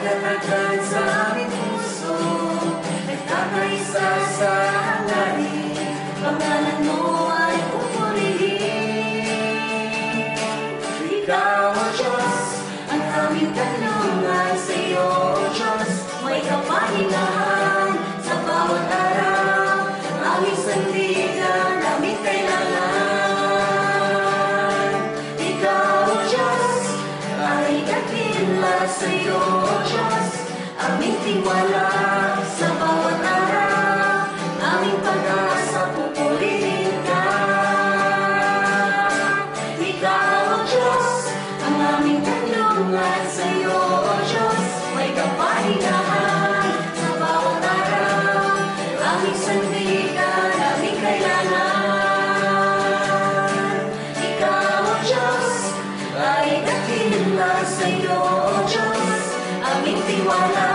nagtatagad sa aming puso, nagkakaisa sa hangarin, pangalan mo ay pupurihin. Ikaw, O Diyos, ang aming kanlungan sa iyo, O Diyos, may kapahingahan sa bawat araw, aming sandigan, aming kailangan. Ikaw, O Diyos, ay dakila sa iyo, O Diyos, aming tiwala sa bawat araw, aming pag-asa, pupurihin ka. Ikaw, O Diyos, ang aming kanlungan sa iyo, O Diyos, may kapahingahan sa bawat araw, aming sandigan, aming kailangan. Ikaw, O Diyos, ay dakila sa iyo, O Diyos, aming tiwala